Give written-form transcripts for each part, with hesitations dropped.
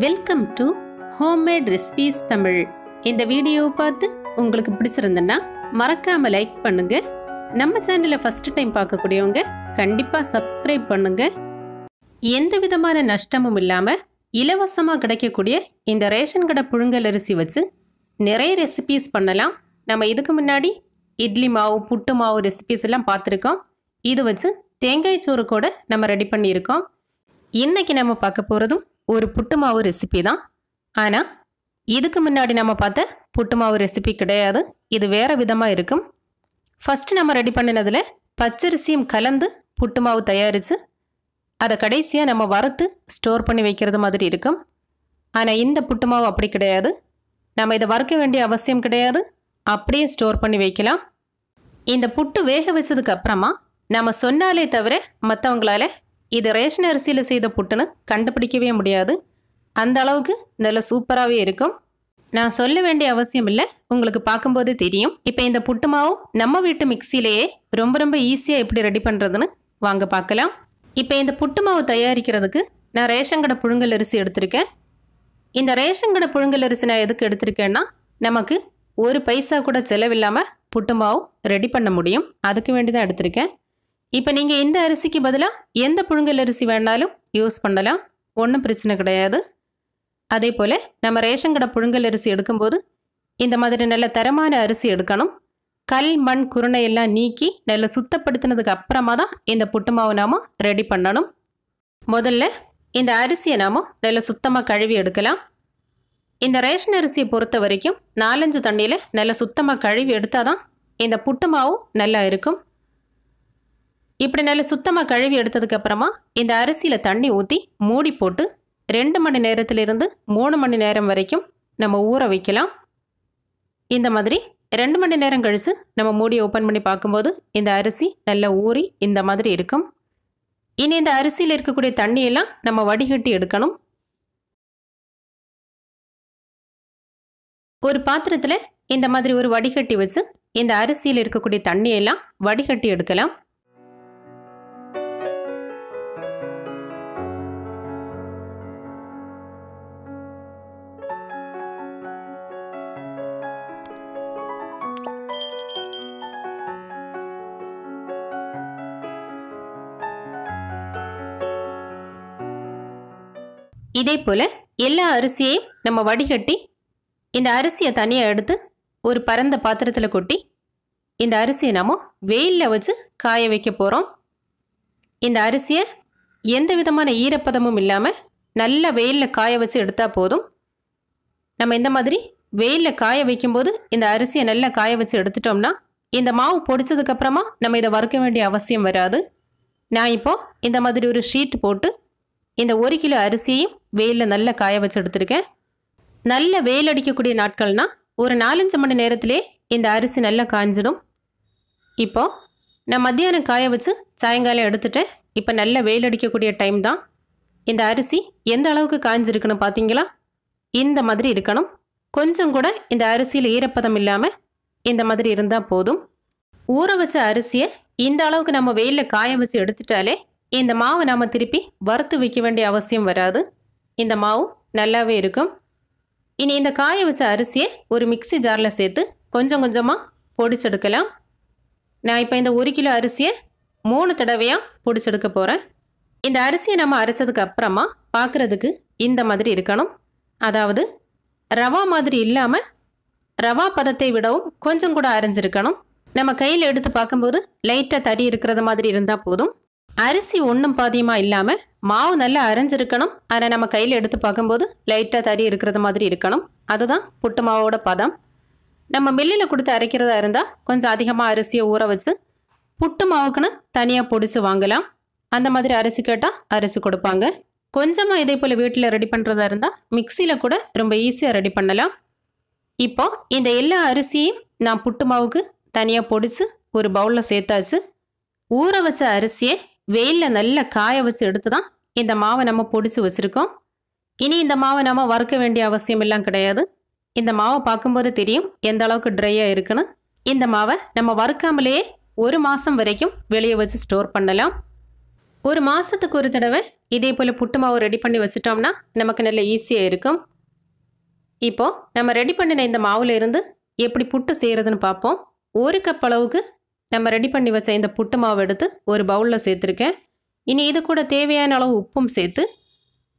Welcome to homemade recipes Tamil. இந்த வீடியோவை பார்த்து உங்களுக்கு பிடிச்சிருந்ததுன்னா மறக்காம லைக் பண்ணுங்க. நம்ம சேனலை ஃபர்ஸ்ட் டைம் பார்க்கக்கூடியவங்க கண்டிப்பா சப்ஸ்கிரைப் பண்ணுங்க. எந்த விதமான நஷ்டமும் இல்லாம இலவசமாக கிடைக்கக்கூடிய இந்த ரேஷன் கடை புழுங்கல் அரிசி வச்சு நிறைய ரெசிபீஸ் பண்ணலாம். நம்ம இதுக்கு முன்னாடி இட்லி மாவு, புட்டு மாவு ரெசிபீஸ் எல்லாம் பார்த்துருக்கோம். இது வச்சு தேங்காய் சோறு கூட நம்ம ரெடி பண்ணியிருக்கோம். இன்னைக்கு நம்ம பார்க்க போகிறதும் ஒரு புட்டு மாவு ரெசிபி தான். ஆனால் இதுக்கு முன்னாடி நம்ம பார்த்த புட்டு மாவு ரெசிபி கிடையாது. இது வேறு விதமாக இருக்கும். ஃபஸ்ட்டு நம்ம ரெடி பண்ணினதில் பச்சரிசியும் கலந்து புட்டு மாவு தயாரித்து அதை கடைசியாக நம்ம வறுத்து ஸ்டோர் பண்ணி வைக்கிறது மாதிரி இருக்கும். ஆனால் இந்த புட்டு மாவு அப்படி கிடையாது. நம்ம இதை வறுக்க வேண்டிய அவசியம் கிடையாது, அப்படியே ஸ்டோர் பண்ணி வைக்கலாம். இந்த புட்டு வேக வச்சதுக்கு அப்புறமா நம்ம சொன்னாலே தவிர மற்றவங்களால இது ரேஷன் அரிசியில் செய்த புட்டுன்னு கண்டுபிடிக்கவே முடியாது. அந்த அளவுக்கு நல்ல சூப்பராகவே இருக்கும். நான் சொல்ல வேண்டிய அவசியம் இல்லை, உங்களுக்கு பார்க்கும்போதே தெரியும். இப்போ இந்த புட்டு மாவு நம்ம வீட்டு மிக்சியிலேயே ரொம்ப ரொம்ப ஈஸியாக எப்படி ரெடி பண்ணுறதுன்னு வாங்க பார்க்கலாம். இப்போ இந்த புட்டு மாவு தயாரிக்கிறதுக்கு நான் ரேஷன் கடை புழுங்கல் அரிசி எடுத்திருக்கேன். இந்த ரேஷன் கடை புழுங்கல் அரிசி நான் எதுக்கு எடுத்திருக்கேன்னா, நமக்கு ஒரு பைசா கூட செலவில்லாமல் புட்டு மாவு ரெடி பண்ண முடியும். அதுக்கு வேண்டி தான் எடுத்திருக்கேன். இப்போ நீங்கள் இந்த அரிசிக்கு பதிலாக எந்த புழுங்கல் அரிசி வேணாலும் யூஸ் பண்ணலாம், ஒன்றும் பிரச்சனை கிடையாது. அதே போல் நம்ம ரேஷன் கடை புழுங்கல் அரிசி எடுக்கும்போது இந்த மாதிரி நல்ல தரமான அரிசி எடுக்கணும். கல், மண், குருணை எல்லாம் நீக்கி நல்ல சுத்தப்படுத்தினதுக்கு அப்புறமா தான் இந்த புட்டு மாவு நாம் ரெடி பண்ணணும். முதல்ல இந்த அரிசியை நாம் நல்ல சுத்தமாக கழுவி எடுக்கலாம். இந்த ரேஷன் அரிசியை பொறுத்த வரைக்கும் 4-5 தண்ணியில் நல்ல சுத்தமாக கழுவி எடுத்தால் தான் இந்த புட்டு மாவு நல்லா இருக்கும். இப்படி நல்ல சுத்தமாக கழுவி எடுத்ததுக்கு அப்புறமா இந்த அரிசியில் தண்ணி ஊற்றி மூடி போட்டு 2 மணி நேரத்திலிருந்து 3 மணி நேரம் வரைக்கும் நம்ம ஊற வைக்கலாம். இந்த மாதிரி 2 மணி நேரம் கழித்து நம்ம மூடி ஓப்பன் பண்ணி பார்க்கும்போது இந்த அரிசி நல்லா ஊறி இந்த மாதிரி இருக்கும். இனி இந்த அரிசியில் இருக்கக்கூடிய தண்ணியெல்லாம் நம்ம வடிகட்டி எடுக்கணும். ஒரு பாத்திரத்தில் இந்த மாதிரி ஒரு வடிகட்டி வச்சு இந்த அரிசியில் இருக்கக்கூடிய தண்ணியெல்லாம் வடிகட்டி எடுக்கலாம். இதே போல் எல்லா அரிசியையும் நம்ம வடிகட்டி இந்த அரிசியை தனியாக எடுத்து ஒரு பரந்த பாத்திரத்தில் கொட்டி இந்த அரிசியை நம்ம வெயிலில் வச்சு காய வைக்க போகிறோம். இந்த அரிசியை எந்த விதமான ஈரப்பதமும் இல்லாமல் நல்லா வெயிலில் காய வச்சு எடுத்தால் போதும். நம்ம இந்த மாதிரி வெயிலில் காய வைக்கும்போது இந்த அரிசியை நல்லா காய வச்சு எடுத்துட்டோம்னா இந்த மாவு பொடிச்சதுக்கப்புறமா நம்ம இதை வறுக்க வேண்டிய அவசியம் வராது. நான் இப்போது இந்த மாதிரி ஒரு ஷீட் போட்டு இந்த 1 கிலோ அரிசியையும் வெயிலில் நல்லா காய வச்சு எடுத்துருக்கேன். நல்ல வெயில் அடிக்கக்கூடிய நாட்கள்னால் ஒரு 4-5 மணி நேரத்திலே இந்த அரிசி நல்லா காஞ்சிடும். இப்போது நான் மத்தியானம் காய வச்சு சாயங்காலம் எடுத்துட்டேன். இப்போ நல்ல வெயில் அடிக்கக்கூடிய டைம் தான். இந்த அரிசி எந்த அளவுக்கு காஞ்சிருக்குன்னு பார்த்தீங்களா? இந்த மாதிரி இருக்கணும். கொஞ்சம் கூட இந்த அரிசியில் ஈரப்பதம் இல்லாமல் இந்த மாதிரி இருந்தால் போதும். ஊற வச்ச அரிசியை இந்த அளவுக்கு நம்ம வெயிலில் காய வச்சு எடுத்துட்டாலே இந்த மாவை நாம் திருப்பி வறுத்து வைக்க வேண்டிய அவசியம் வராது. இந்த மாவு நல்லாவே இருக்கும். இனி இந்த காய வச்ச அரிசியை ஒரு மிக்ஸி ஜாரில் சேர்த்து கொஞ்சம் கொஞ்சமாக பொடிச்செடுக்கலாம். நான் இப்போ இந்த 1 கிலோ அரிசியை 3 தடவையாக பொடிச்செடுக்க போகிறேன். இந்த அரிசியை நம்ம அரைச்சதுக்கு அப்புறமா பார்க்குறதுக்கு இந்த மாதிரி இருக்கணும். அதாவது ரவா மாதிரி இல்லாமல் ரவா பதத்தை விடவும் கொஞ்சம் கூட அரைஞ்சிருக்கணும். நம்ம கையில் எடுத்து பார்க்கும்போது லைட்டாக தறி இருக்கிறது மாதிரி இருந்தால் போதும். அரிசி ஒன்றும் பாதியமாக இல்லாமல் மாவு நல்லா அரைஞ்சிருக்கணும். ஆனால் நம்ம கையில் எடுத்து பார்க்கும்போது லைட்டாக தறி இருக்கிறது மாதிரி இருக்கணும். அதுதான் புட்டு மாவோட பதம். நம்ம மில்லில் கொடுத்து அரைக்கிறதா இருந்தால் கொஞ்சம் அதிகமாக அரிசியை ஊற வச்சு புட்டு மாவுக்குன்னு தனியாக பொடிச்சு வாங்கலாம். அந்த மாதிரி அரிசி கேட்டால் அரிசி கொடுப்பாங்க. கொஞ்சமாக இதே போல் வீட்டில் ரெடி பண்ணுறதா இருந்தால் மிக்சியில் கூட ரொம்ப ஈஸியாக ரெடி பண்ணலாம். இப்போது இந்த எல்லா அரிசியையும் நான் புட்டு மாவுக்கு தனியாக பொடிச்சு ஒரு பவுலில் சேர்த்தாச்சு. ஊற வச்ச அரிசியை வெயிலில் நல்லா காய வச்சு எடுத்து தான் இந்த மாவை நம்ம பொடிச்சு வச்சுருக்கோம். இனி இந்த மாவை நம்ம வறுக்க வேண்டிய அவசியம் எல்லாம் கிடையாது. இந்த மாவை பார்க்கும்போது தெரியும் எந்த அளவுக்கு ட்ரையாக இருக்குன்னு. இந்த மாவை நம்ம வறுக்காமலேயே 1 மாதம் வரைக்கும் வெளியே வச்சு ஸ்டோர் பண்ணலாம். ஒரு மாதத்துக்கு ஒரு தடவை இதே போல் புட்டு மாவு ரெடி பண்ணி வச்சிட்டோம்னா நமக்கு நல்ல ஈஸியாக இருக்கும். இப்போது நம்ம ரெடி பண்ணின இந்த மாவில் இருந்து எப்படி புட்டு செய்கிறதுன்னு பார்ப்போம். 1 கப் அளவுக்கு நம்ம ரெடி பண்ணி வச்ச இந்த புட்டு மாவு எடுத்து ஒரு பவுலில் சேர்த்துருக்கேன். இனி இது கூட தேவையான அளவு உப்பும் சேர்த்து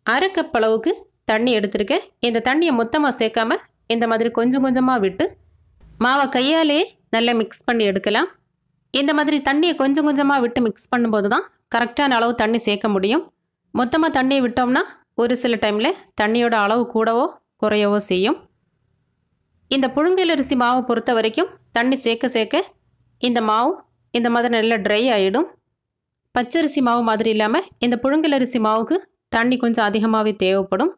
1/2 கப் அளவுக்கு தண்ணி எடுத்துருக்கேன். இந்த தண்ணியை மொத்தமாக சேர்க்காம இந்த மாதிரி கொஞ்சம் கொஞ்சமாக விட்டு மாவை கையாலே நல்லா மிக்ஸ் பண்ணி எடுக்கலாம். இந்த மாதிரி தண்ணியை கொஞ்சம் கொஞ்சமாக விட்டு மிக்ஸ் பண்ணும்போது தான் கரெக்டான அளவு தண்ணி சேர்க்க முடியும். மொத்தமாக தண்ணியை விட்டோம்னா ஒரு சில டைமில் தண்ணியோட அளவு கூடவோ குறையவோ செய்யும். இந்த புழுங்கலரிசி மாவு பொறுத்த வரைக்கும் தண்ணி சேர்க்க சேர்க்க இந்த மாவு இந்த மாதிரி நல்லா ட்ரை ஆகிடும். பச்சரிசி மாவு மாதிரி இல்லாமல் இந்த புழுங்கலரிசி மாவுக்கு தண்ணி கொஞ்சம் அதிகமாகவே தேவைப்படும்.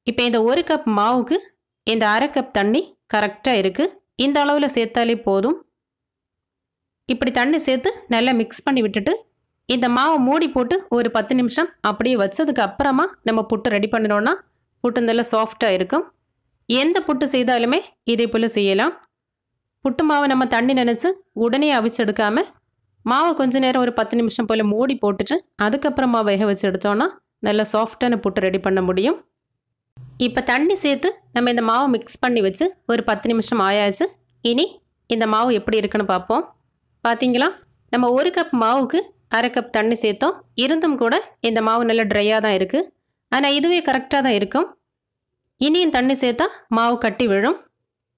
இப்போ இந்த 1 கப் மாவுக்கு இந்த 1/2 கப் தண்ணி கரெக்டாக இருக்குது. இந்த அளவில் சேர்த்தாலே போதும். இப்படி தண்ணி சேர்த்து நல்லா மிக்ஸ் பண்ணி விட்டுட்டு இந்த மாவை மூடி போட்டு ஒரு 10 நிமிஷம் அப்படியே வச்சதுக்கு அப்புறமா நம்ம புட்டு ரெடி பண்ணினோன்னா புட்டு நல்லா சாஃப்டாக இருக்கும். எந்த புட்டு செய்தாலுமே இதே போல் செய்யலாம். புட்டு மாவை நம்ம தண்ணி நினச்சி உடனே அவிச்செடுக்காமல் மாவை கொஞ்சம் நேரம் ஒரு 10 நிமிஷம் போல் மூடி போட்டுட்டு அதுக்கப்புறமா வேக வச்சு எடுத்தோன்னா நல்லா சாஃப்டான புட்டு ரெடி பண்ண முடியும். இப்போ தண்ணி சேர்த்து நம்ம இந்த மாவை மிக்ஸ் பண்ணி வச்சு ஒரு 10 நிமிஷம் ஆயாச்சு. இனி இந்த மாவு எப்படி இருக்குன்னு பார்ப்போம். பார்த்தீங்களா, நம்ம 1 கப் மாவுக்கு 1/2 கப் தண்ணி சேர்த்தோம். இருந்தும் கூட இந்த மாவு நல்லா ட்ரையாக தான் இருக்குது. ஆனால் இதுவே கரெக்டாக தான் இருக்கும். இனியும் தண்ணி சேர்த்தா மாவு கட்டி விழும்.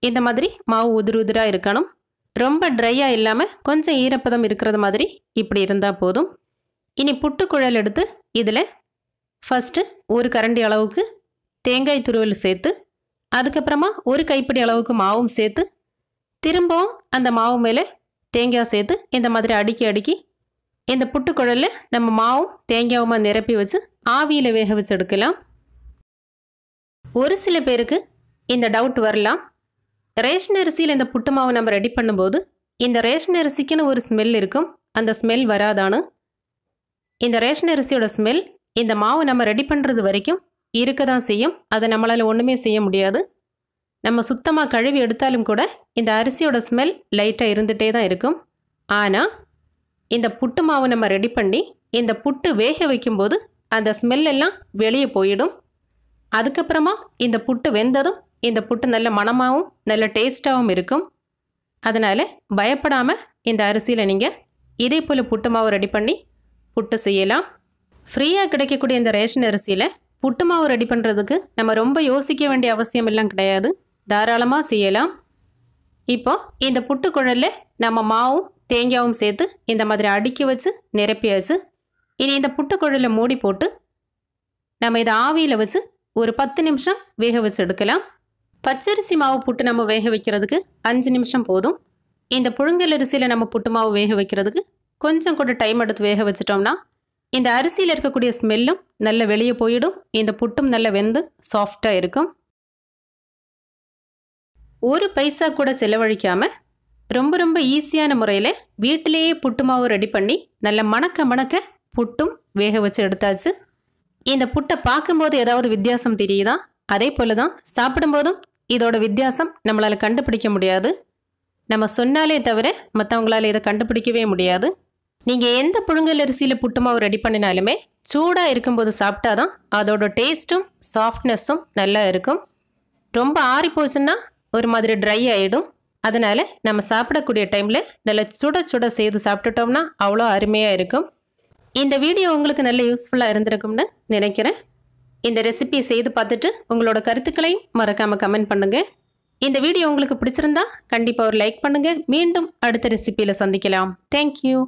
இந்த மாதிரி மாவு உதிர் உதிராக இருக்கணும். ரொம்ப ட்ரையாக இல்லாமல் கொஞ்சம் ஈரப்பதம் இருக்கிறது மாதிரி இப்படி இருந்தால் போதும். இனி புட்டுக்குழல் எடுத்து இதில் ஃபஸ்ட்டு 1 கரண்டி அளவுக்கு தேங்காய் துருவல் சேர்த்து அதுக்கப்புறமா 1 கைப்பிடி அளவுக்கு மாவும் சேர்த்து திரும்பவும் அந்த மாவு மேலே தேங்காய் சேர்த்து இந்த மாதிரி அடுக்கி இந்த புட்டுக்குழலில் நம்ம மாவும் தேங்காயுமா நிரப்பி வச்சு ஆவியில் வேக வச்சு எடுக்கலாம். ஒரு சில பேருக்கு இந்த டவுட் வரலாம். ரேஷன் அரிசியில் இந்த புட்டு மாவு நம்ம ரெடி பண்ணும்போது இந்த ரேஷன் அரிசிக்குன்னு ஒரு ஸ்மெல் இருக்கும். அந்த ஸ்மெல் வராதான்னு. இந்த ரேஷன் அரிசியோட ஸ்மெல் இந்த மாவு நம்ம ரெடி பண்ணுறது வரைக்கும் இருக்க தான் செய்யும். அதை நம்மளால் ஒன்றுமே செய்ய முடியாது. நம்ம சுத்தமாக கழுவி எடுத்தாலும் கூட இந்த அரிசியோட ஸ்மெல் லைட்டாக இருந்துகிட்டே தான் இருக்கும். ஆனால் இந்த புட்டு மாவு நம்ம ரெடி பண்ணி இந்த புட்டு வேக வைக்கும்போது அந்த ஸ்மெல் எல்லாம் வெளியே போயிடும். அதுக்கப்புறமா இந்த புட்டு வெந்ததும் இந்த புட்டு நல்ல மணமாகவும் நல்ல டேஸ்ட்டாகவும் இருக்கும். அதனால் பயப்படாமல் இந்த அரிசியில் நீங்கள் இதே போல் புட்டு மாவு ரெடி பண்ணி புட்டு செய்யலாம். ஃப்ரீயாக கிடைக்கக்கூடிய இந்த ரேஷன் அரிசியில் புட்டு மாவு ரெடி பண்ணுறதுக்கு நம்ம ரொம்ப யோசிக்க வேண்டிய அவசியம் எல்லாம் கிடையாது. தாராளமாக செய்யலாம். இப்போ இந்த புட்டுக்குழலில் நம்ம மாவும் தேங்காயும் சேர்த்து இந்த மாதிரி அடுக்கி வச்சு நிரப்பியாச்சு. இனி இந்த புட்டுக்குழலை மூடி போட்டு நம்ம இதை ஆவியில் வச்சு ஒரு 10 நிமிஷம் வேக வச்சு எடுக்கலாம். பச்சரிசி மாவு புட்டு நம்ம வேக வைக்கிறதுக்கு 5 நிமிஷம் போதும். இந்த புழுங்கல் அரிசியில் நம்ம புட்டு மாவு வேக வைக்கிறதுக்கு கொஞ்சம் கூட டைம் எடுத்து வேக வச்சிட்டோம்னா இந்த அரிசியில் இருக்கக்கூடிய ஸ்மெல்லும் நல்ல வெளியே போயிடும். இந்த புட்டும் நல்ல வெந்து சாஃப்டாக இருக்கும். ஒரு பைசா கூட செலவழிக்காமல் ரொம்ப ரொம்ப ஈஸியான முறையில் வீட்டிலேயே புட்டு மாவு ரெடி பண்ணி நல்ல மணக்க புட்டும் வேக வச்சு எடுத்தாச்சு. இந்த புட்டை பார்க்கும்போது ஏதாவது வித்தியாசம் தெரியுதா? அதே போல் தான் சாப்பிடும்போதும் இதோட வித்தியாசம் நம்மளால் கண்டுபிடிக்க முடியாது. நம்ம சொன்னாலே தவிர மற்றவங்களால் இதை கண்டுபிடிக்கவே முடியாது. நீங்கள் எந்த புழுங்கல் அரிசியில் புட்டு மாவு ரெடி பண்ணினாலுமே சூடாக இருக்கும்போது சாப்பிட்டா தான் அதோட டேஸ்ட்டும் சாஃப்ட்னஸும் நல்லா இருக்கும். ரொம்ப ஆறி போச்சுன்னா ஒரு மாதிரி ட்ரை ஆகிடும். அதனால் நம்ம சாப்பிடக்கூடிய டைமில் நல்லா சுட செய்து சாப்பிட்டுட்டோம்னா அவ்வளோ அருமையாக இருக்கும். இந்த வீடியோ உங்களுக்கு நல்ல யூஸ்ஃபுல்லாக இருந்திருக்கும்னு நினைக்கிறேன். இந்த ரெசிபியை செய்து பார்த்துட்டு உங்களோட கருத்துக்களையும் மறக்காமல் கமெண்ட் பண்ணுங்கள். இந்த வீடியோ உங்களுக்கு பிடிச்சிருந்தா கண்டிப்பாக ஒரு லைக் பண்ணுங்கள். மீண்டும் அடுத்த ரெசிபியில் சந்திக்கலாம். தேங்க்யூ.